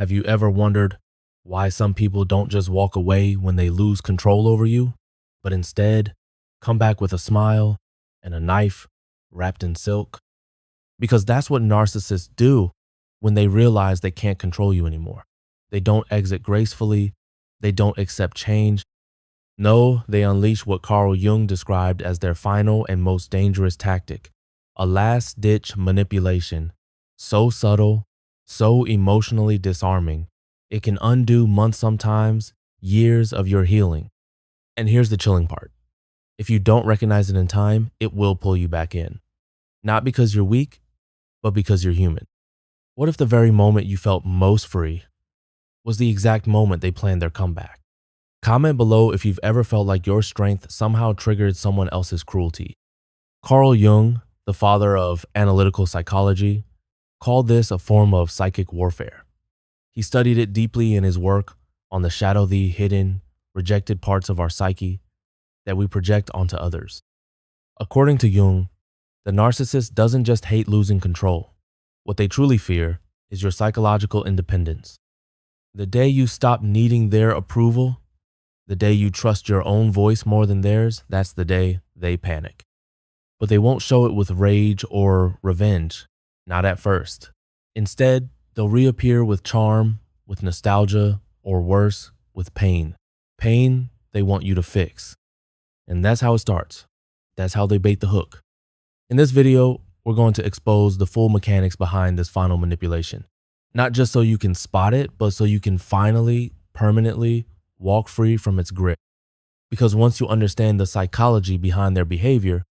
Have you ever wondered why some people don't just walk away when they lose control over you, but instead come back with a smile and a knife wrapped in silk? Because that's what narcissists do when they realize they can't control you anymore. They don't exit gracefully, they don't accept change. No, they unleash what Carl Jung described as their final and most dangerous tactic, a last-ditch manipulation, so subtle, so emotionally disarming, it can undo months, sometimes years of your healing. And here's the chilling part. If you don't recognize it in time, it will pull you back in. Not because you're weak, but because you're human. What if the very moment you felt most free was the exact moment they planned their comeback? Comment below if you've ever felt like your strength somehow triggered someone else's cruelty. Carl Jung, the father of analytical psychology, called this a form of psychic warfare. He studied it deeply in his work on the shadowy, hidden, rejected parts of our psyche that we project onto others. According to Jung, the narcissist doesn't just hate losing control. What they truly fear is your psychological independence. The day you stop needing their approval, the day you trust your own voice more than theirs, that's the day they panic. But they won't show it with rage or revenge, not at first. Instead, they'll reappear with charm, with nostalgia, or worse, with pain. Pain they want you to fix. And that's how it starts. That's how they bait the hook. In this video, we're going to expose the full mechanics behind this final manipulation. Not just so you can spot it, but so you can finally, permanently walk free from its grip. Because once you understand the psychology behind their behavior,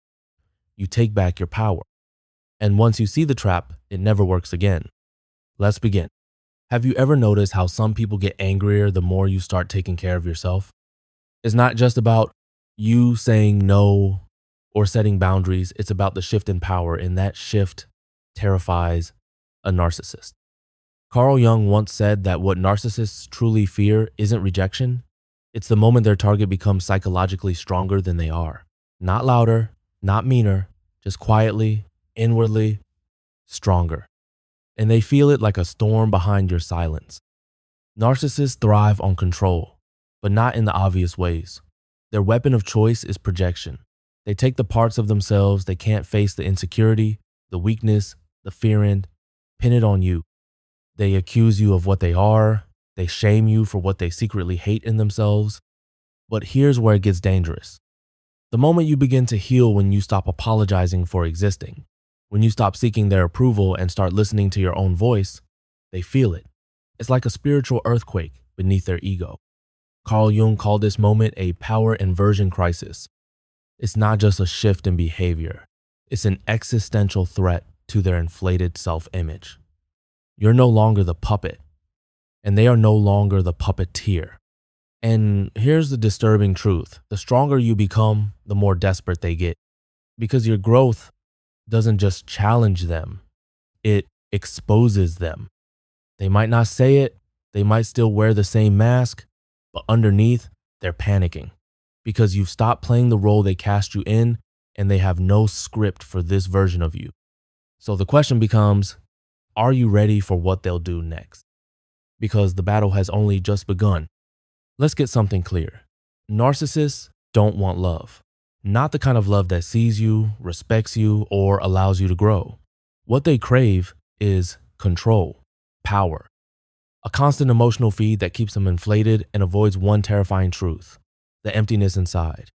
you take back your power. And once you see the trap, it never works again. Let's begin. Have you ever noticed how some people get angrier the more you start taking care of yourself? It's not just about you saying no or setting boundaries. It's about the shift in power, and that shift terrifies a narcissist. Carl Jung once said that what narcissists truly fear isn't rejection. It's the moment their target becomes psychologically stronger than they are. Not louder, not meaner, just quietly, inwardly, stronger. And they feel it like a storm behind your silence. Narcissists thrive on control, but not in the obvious ways. Their weapon of choice is projection. They take the parts of themselves they can't face, the insecurity, the weakness, the fear, and pin it on you. They accuse you of what they are. They shame you for what they secretly hate in themselves. But here's where it gets dangerous. The moment you begin to heal, when you stop apologizing for existing, when you stop seeking their approval and start listening to your own voice, they feel it. It's like a spiritual earthquake beneath their ego. Carl Jung called this moment a power inversion crisis. It's not just a shift in behavior. It's an existential threat to their inflated self-image. You're no longer the puppet, and they are no longer the puppeteer. And here's the disturbing truth. The stronger you become, the more desperate they get. Because your growth doesn't just challenge them, it exposes them. They might not say it, they might still wear the same mask, but underneath, they're panicking. Because you've stopped playing the role they cast you in, and they have no script for this version of you. So the question becomes, are you ready for what they'll do next? Because the battle has only just begun. Let's get something clear. Narcissists don't want love. Not the kind of love that sees you, respects you, or allows you to grow. What they crave is control, power, a constant emotional feed that keeps them inflated and avoids one terrifying truth: the emptiness inside.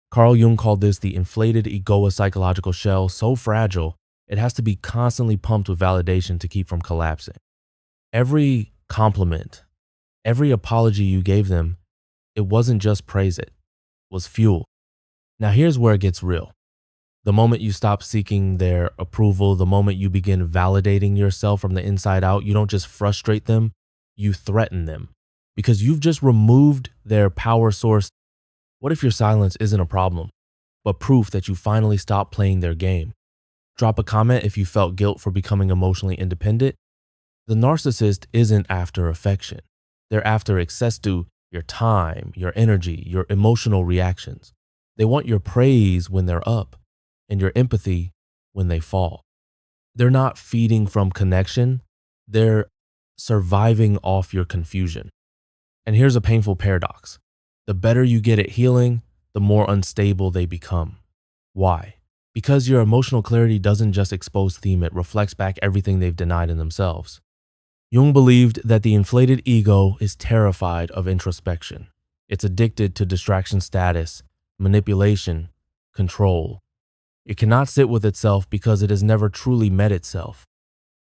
Carl Jung called this the inflated egoic psychological shell, so fragile it has to be constantly pumped with validation to keep from collapsing. Every compliment, every apology you gave them, it wasn't just praise, it was fuel. Now here's where it gets real. The moment you stop seeking their approval, the moment you begin validating yourself from the inside out, you don't just frustrate them, you threaten them. Because you've just removed their power source. What if your silence isn't a problem, but proof that you finally stopped playing their game? Drop a comment if you felt guilt for becoming emotionally independent. The narcissist isn't after affection. They're after access to your time, your energy, your emotional reactions. They want your praise when they're up and your empathy when they fall. They're not feeding from connection. They're surviving off your confusion. And here's a painful paradox. The better you get at healing, the more unstable they become. Why? Because your emotional clarity doesn't just expose them, it reflects back everything they've denied in themselves. Jung believed that the inflated ego is terrified of introspection. It's addicted to distraction status, manipulation, control. It cannot sit with itself because it has never truly met itself.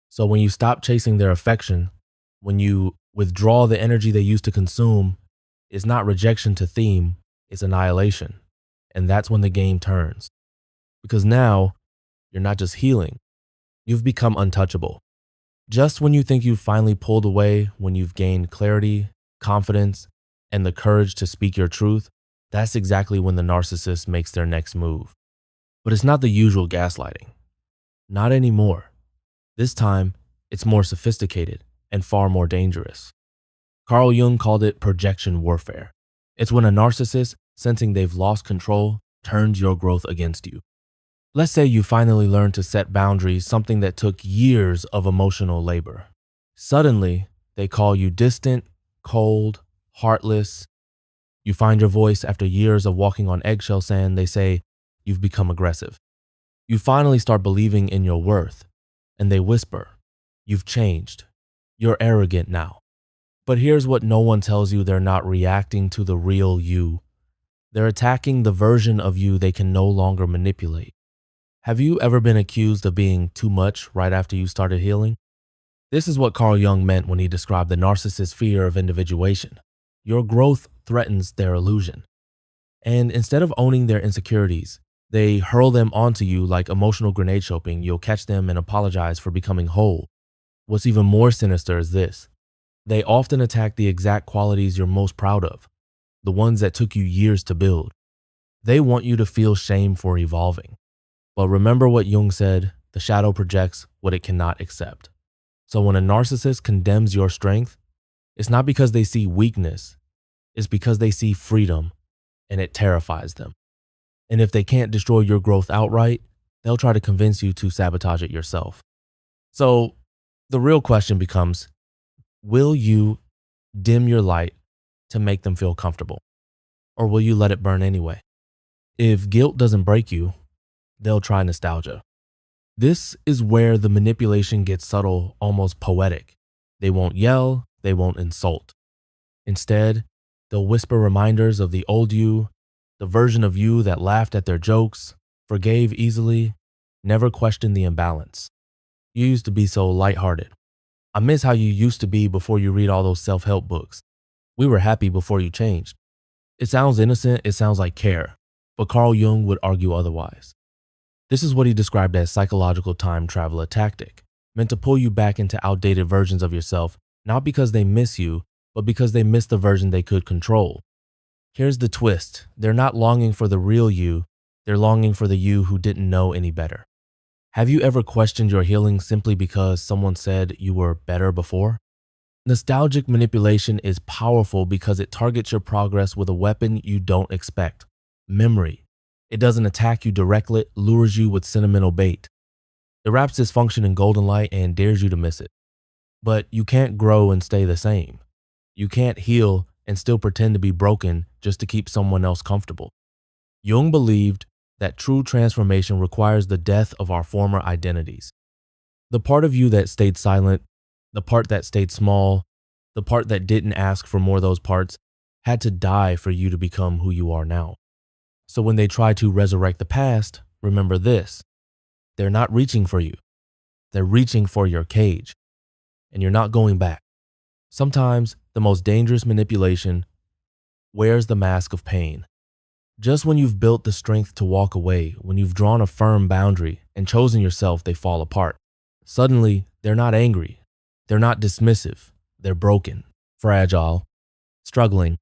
So when you stop chasing their affection, when you withdraw the energy they used to consume, it's not rejection to theme, it's annihilation. And that's when the game turns. Because now, you're not just healing, you've become untouchable. Just when you think you've finally pulled away, when you've gained clarity, confidence, and the courage to speak your truth, that's exactly when the narcissist makes their next move. But it's not the usual gaslighting. Not anymore. This time, it's more sophisticated and far more dangerous. Carl Jung called it projection warfare. It's when a narcissist, sensing they've lost control, turns your growth against you. Let's say you finally learned to set boundaries, something that took years of emotional labor. Suddenly, they call you distant, cold, heartless. You find your voice after years of walking on eggshell sand. They say you've become aggressive. You finally start believing in your worth, and they whisper, you've changed. You're arrogant now. But here's what no one tells you: they're not reacting to the real you. They're attacking the version of you they can no longer manipulate. Have you ever been accused of being too much right after you started healing? This is what Carl Jung meant when he described the narcissist's fear of individuation. Your growth threatens their illusion. And instead of owning their insecurities, they hurl them onto you like emotional grenade shopping. You'll catch them and apologize for becoming whole. What's even more sinister is this. They often attack the exact qualities you're most proud of, the ones that took you years to build. They want you to feel shame for evolving. But remember what Jung said, the shadow projects what it cannot accept. So when a narcissist condemns your strength, it's not because they see weakness, it's because they see freedom, and it terrifies them. And if they can't destroy your growth outright, they'll try to convince you to sabotage it yourself. So the real question becomes, will you dim your light to make them feel comfortable? Or will you let it burn anyway? If guilt doesn't break you, they'll try nostalgia. This is where the manipulation gets subtle, almost poetic. They won't yell, they won't insult. Instead, they'll whisper reminders of the old you, the version of you that laughed at their jokes, forgave easily, never questioned the imbalance. You used to be so lighthearted. I miss how you used to be before you read all those self-help books. We were happy before you changed. It sounds innocent, it sounds like care, but Carl Jung would argue otherwise. This is what he described as psychological time traveler tactic, meant to pull you back into outdated versions of yourself, not because they miss you, but because they miss the version they could control. Here's the twist. They're not longing for the real you, they're longing for the you who didn't know any better. Have you ever questioned your healing simply because someone said you were better before? Nostalgic manipulation is powerful because it targets your progress with a weapon you don't expect: memory. It doesn't attack you directly, it lures you with sentimental bait. It wraps dysfunction in golden light and dares you to miss it. But you can't grow and stay the same. You can't heal and still pretend to be broken just to keep someone else comfortable. Jung believed that true transformation requires the death of our former identities. The part of you that stayed silent, the part that stayed small, the part that didn't ask for more of those parts, had to die for you to become who you are now. So when they try to resurrect the past, remember this: they're not reaching for you. They're reaching for your cage, and you're not going back. Sometimes the most dangerous manipulation wears the mask of pain. Just when you've built the strength to walk away, when you've drawn a firm boundary and chosen yourself, they fall apart. Suddenly, they're not angry. They're not dismissive. They're broken, fragile, struggling.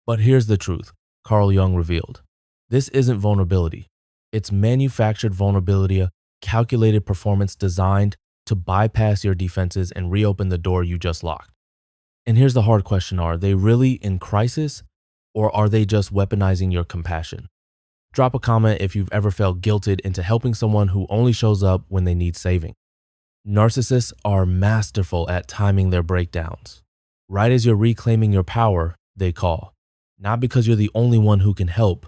But here's the truth, Carl Jung revealed. This isn't vulnerability. It's manufactured vulnerability, a calculated performance designed to bypass your defenses and reopen the door you just locked. And here's the hard question: are they really in crisis, or are they just weaponizing your compassion? Drop a comment if you've ever felt guilted into helping someone who only shows up when they need saving. Narcissists are masterful at timing their breakdowns. Right as you're reclaiming your power, they call. Not because you're the only one who can help,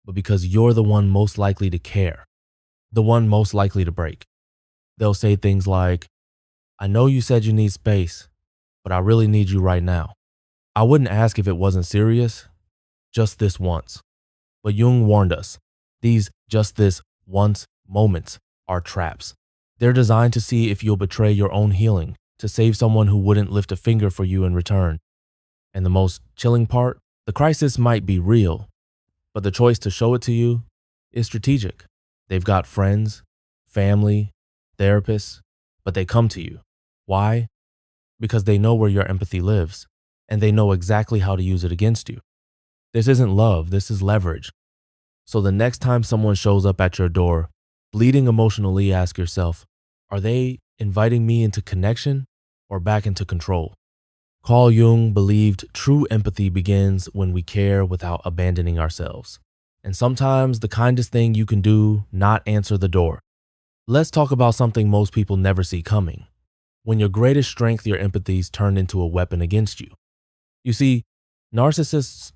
but because you're the one most likely to care, the one most likely to break. They'll say things like, I know you said you need space, but I really need you right now. I wouldn't ask if it wasn't serious, just this once. But Jung warned us, these just this once moments are traps. They're designed to see if you'll betray your own healing, to save someone who wouldn't lift a finger for you in return. And the most chilling part, the crisis might be real, but the choice to show it to you is strategic. They've got friends, family, therapists, but they come to you. Why? Because they know where your empathy lives, and they know exactly how to use it against you. This isn't love, this is leverage. So the next time someone shows up at your door, bleeding emotionally, ask yourself, are they inviting me into connection or back into control? Carl Jung believed true empathy begins when we care without abandoning ourselves. And sometimes the kindest thing you can do, not answer the door. Let's talk about something most people never see coming. When your greatest strength, your empathy's turned into a weapon against you. You see, narcissists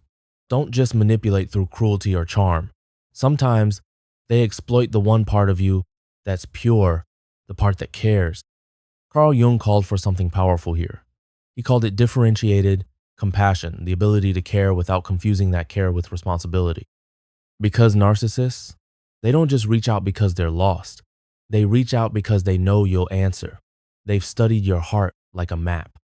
don't just manipulate through cruelty or charm. Sometimes they exploit the one part of you that's pure, the part that cares. Carl Jung called for something powerful here. He called it differentiated compassion, the ability to care without confusing that care with responsibility. Because narcissists, they don't just reach out because they're lost. They reach out because they know you'll answer. They've studied your heart like a map.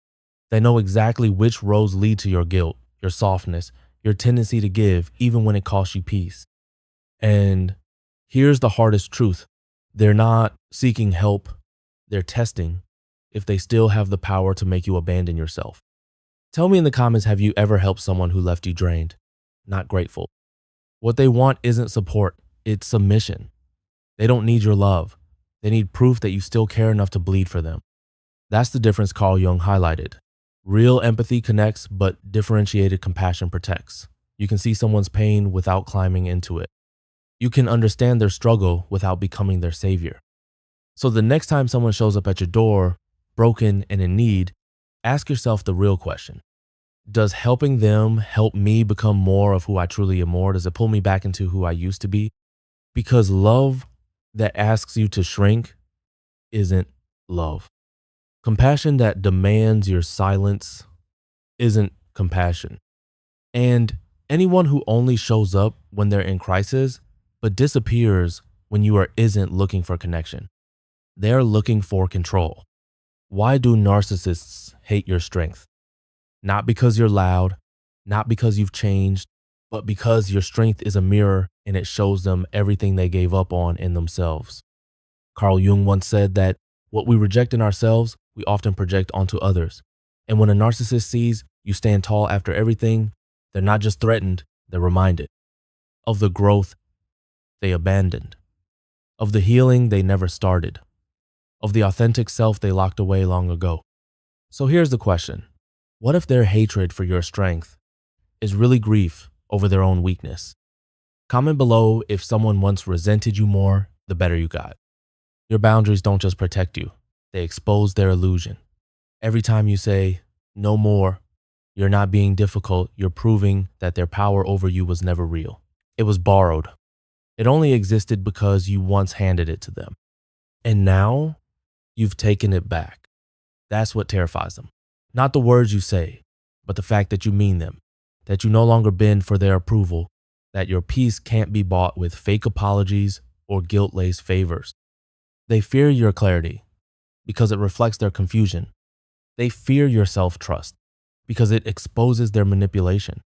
They know exactly which roads lead to your guilt, your softness, your tendency to give, even when it costs you peace. And here's the hardest truth. They're not seeking help. They're testing if they still have the power to make you abandon yourself. Tell me in the comments, have you ever helped someone who left you drained, not grateful? What they want isn't support, it's submission. They don't need your love. They need proof that you still care enough to bleed for them. That's the difference Carl Jung highlighted. Real empathy connects, but differentiated compassion protects. You can see someone's pain without climbing into it. You can understand their struggle without becoming their savior. So the next time someone shows up at your door, broken and in need, ask yourself the real question. Does helping them help me become more of who I truly am more? Does it pull me back into who I used to be? Because love that asks you to shrink isn't love. Compassion that demands your silence isn't compassion. And anyone who only shows up when they're in crisis, but disappears when you isn't looking for connection, they're looking for control. Why do narcissists hate your strength? Not because you're loud, not because you've changed, but because your strength is a mirror and it shows them everything they gave up on in themselves. Carl Jung once said that what we reject in ourselves, we often project onto others. And when a narcissist sees you stand tall after everything, they're not just threatened, they're reminded of the growth they abandoned, of the healing they never started, of the authentic self they locked away long ago. So here's the question. What if their hatred for your strength is really grief over their own weakness? Comment below if someone once resented you more, the better you got. Your boundaries don't just protect you, they expose their illusion. Every time you say, no more, you're not being difficult, you're proving that their power over you was never real. It was borrowed. It only existed because you once handed it to them. And now you've taken it back. That's what terrifies them. Not the words you say, but the fact that you mean them, that you no longer bend for their approval, that your peace can't be bought with fake apologies or guilt-laced favors. They fear your clarity because it reflects their confusion. They fear your self-trust because it exposes their manipulation.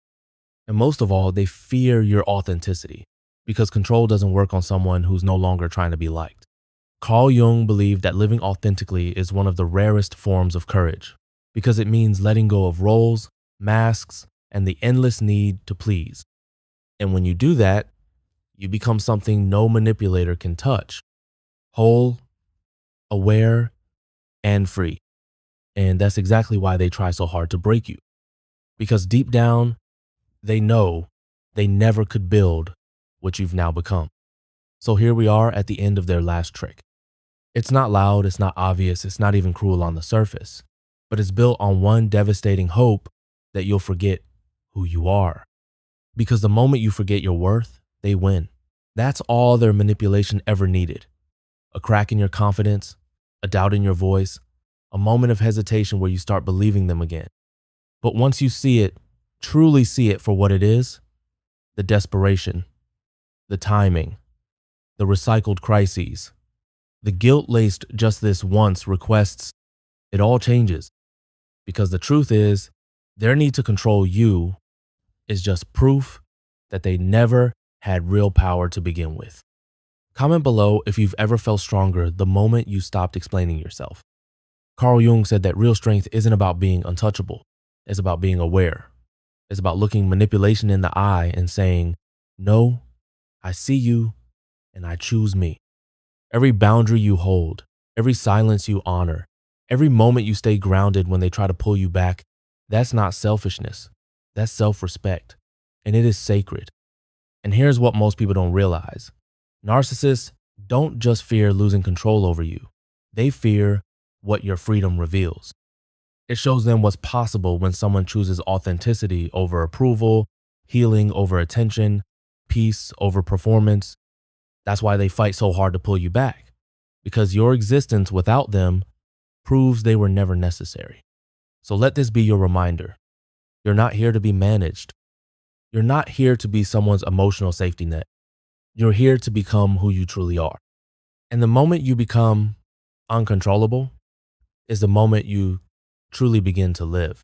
And most of all, they fear your authenticity because control doesn't work on someone who's no longer trying to be liked. Carl Jung believed that living authentically is one of the rarest forms of courage because it means letting go of roles, masks, and the endless need to please. And when you do that, you become something no manipulator can touch. Whole, aware, and free. And that's exactly why they try so hard to break you. Because deep down, they know they never could build what you've now become. So here we are at the end of their last trick. It's not loud, it's not obvious, it's not even cruel on the surface, but it's built on one devastating hope that you'll forget who you are. Because the moment you forget your worth, they win. That's all their manipulation ever needed. A crack in your confidence, a doubt in your voice, a moment of hesitation where you start believing them again. But once you see it, truly see it for what it is, the desperation, the timing, the recycled crises, the guilt-laced just this once requests, it all changes. Because the truth is, their need to control you is just proof that they never had real power to begin with. Comment below if you've ever felt stronger the moment you stopped explaining yourself. Carl Jung said that real strength isn't about being untouchable. It's about being aware. It's about looking manipulation in the eye and saying, no, I see you and I choose me. Every boundary you hold, every silence you honor, every moment you stay grounded when they try to pull you back, that's not selfishness. That's self-respect. And it is sacred. And here's what most people don't realize. Narcissists don't just fear losing control over you. They fear what your freedom reveals. It shows them what's possible when someone chooses authenticity over approval, healing over attention, peace over performance. That's why they fight so hard to pull you back, because your existence without them proves they were never necessary. So let this be your reminder. You're not here to be managed. You're not here to be someone's emotional safety net. You're here to become who you truly are. And the moment you become uncontrollable is the moment you truly begin to live.